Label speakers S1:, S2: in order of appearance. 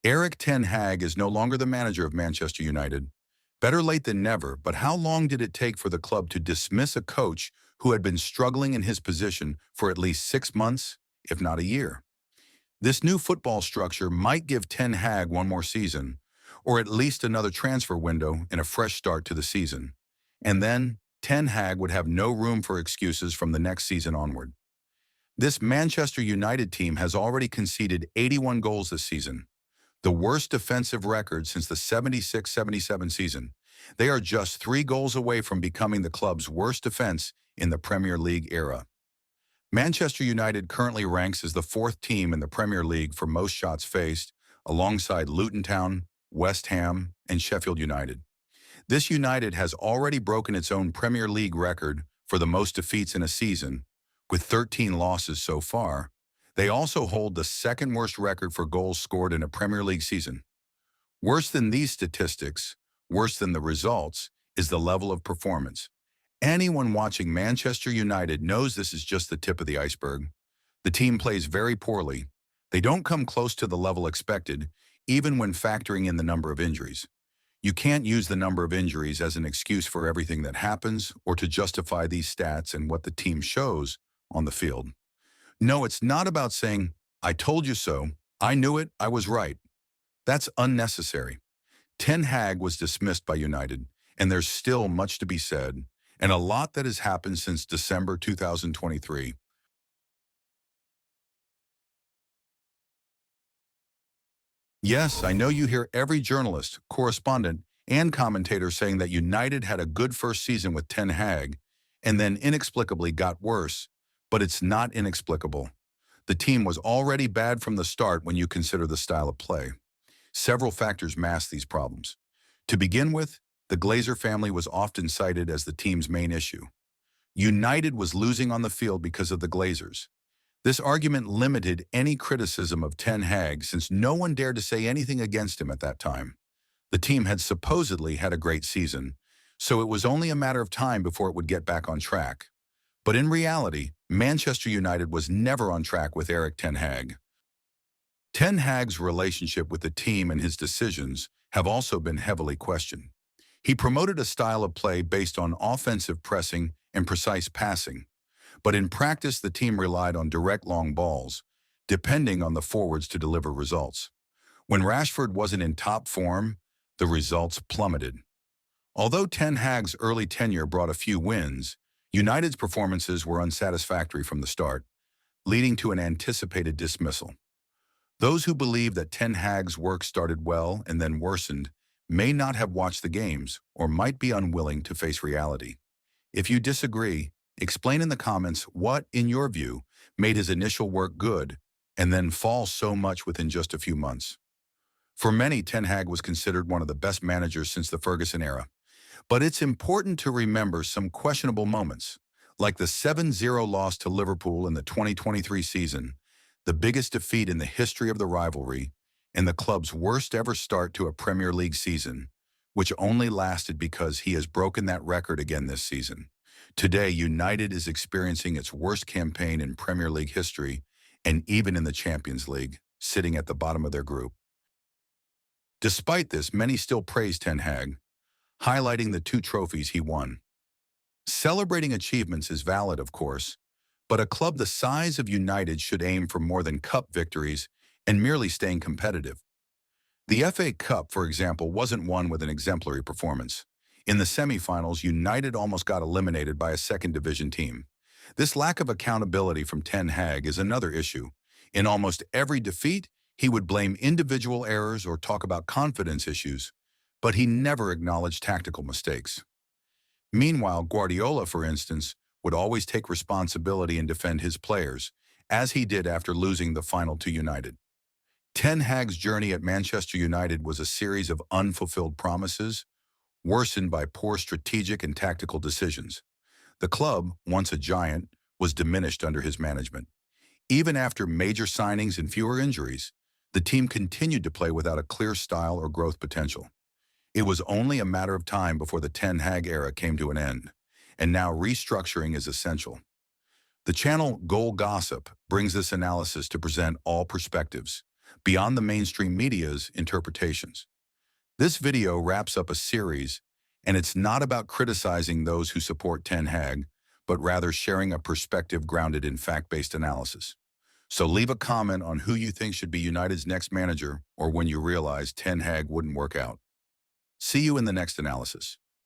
S1: Erik Ten Hag is no longer the manager of Manchester United. Better late than never, but how long did it take for the club to dismiss a coach who had been struggling in his position for at least 6 months, if not a year? This new football structure might give Ten Hag one more season, or at least another transfer window and a fresh start to the season. And then, Ten Hag would have no room for excuses from the next season onward. This Manchester United team has already conceded 81 goals this season, the worst defensive record since the 76-77 season. They are just 3 goals away from becoming the club's worst defense in the Premier League era. Manchester United currently ranks as the 4th team in the Premier League for most shots faced, alongside Luton Town, West Ham, and Sheffield United. This United has already broken its own Premier League record for the most defeats in a season, with 13 losses so far. They also hold the second worst record for goals scored in a Premier League season. Worse than these statistics, worse than the results, is the level of performance. Anyone watching Manchester United knows this is just the tip of the iceberg. The team plays very poorly. They don't come close to the level expected, even when factoring in the number of injuries. You can't use the number of injuries as an excuse for everything that happens or to justify these stats and what the team shows on the field. No, it's not about saying, "I told you so, I knew it, I was right." That's unnecessary. Ten Hag was dismissed by United, and there's still much to be said, and a lot that has happened since December 2023. Yes, I know you hear every journalist, correspondent, and commentator saying that United had a good first season with Ten Hag, and then inexplicably got worse, but it's not inexplicable. The team was already bad from the start when you consider the style of play. Several factors mask these problems. To begin with, the Glazer family was often cited as the team's main issue. United was losing on the field because of the Glazers. This argument limited any criticism of Ten Hag since no one dared to say anything against him at that time. The team had supposedly had a great season, so it was only a matter of time before it would get back on track. But in reality, Manchester United was never on track with Erik Ten Hag. Ten Hag's relationship with the team and his decisions have also been heavily questioned. He promoted a style of play based on offensive pressing and precise passing, but in practice the team relied on direct long balls, depending on the forwards to deliver results. When Rashford wasn't in top form, the results plummeted. Although Ten Hag's early tenure brought a few wins, United's performances were unsatisfactory from the start, leading to an anticipated dismissal. Those who believe that Ten Hag's work started well and then worsened may not have watched the games or might be unwilling to face reality. If you disagree, explain in the comments what, in your view, made his initial work good and then fall so much within just a few months. For many, Ten Hag was considered one of the best managers since the Ferguson era. But it's important to remember some questionable moments, like the 7-0 loss to Liverpool in the 2023 season, the biggest defeat in the history of the rivalry, and the club's worst ever start to a Premier League season, which only lasted because he has broken that record again this season. Today, United is experiencing its worst campaign in Premier League history, and even in the Champions League, sitting at the bottom of their group. Despite this, many still praise Ten Hag, highlighting the 2 trophies he won. Celebrating achievements is valid, of course, but a club the size of United should aim for more than cup victories and merely staying competitive. The FA Cup, for example, wasn't won with an exemplary performance. In the semi-finals, United almost got eliminated by a second-division team. This lack of accountability from Ten Hag is another issue. In almost every defeat, he would blame individual errors or talk about confidence issues, but he never acknowledged tactical mistakes. Meanwhile, Guardiola, for instance, would always take responsibility and defend his players, as he did after losing the final to United. Ten Hag's journey at Manchester United was a series of unfulfilled promises, worsened by poor strategic and tactical decisions. The club, once a giant, was diminished under his management. Even after major signings and fewer injuries, the team continued to play without a clear style or growth potential. It was only a matter of time before the Ten Hag era came to an end, and now restructuring is essential. The channel Goal Gossip brings this analysis to present all perspectives, beyond the mainstream media's interpretations. This video wraps up a series, and it's not about criticizing those who support Ten Hag, but rather sharing a perspective grounded in fact-based analysis. So leave a comment on who you think should be United's next manager or when you realize Ten Hag wouldn't work out. See you in the next analysis.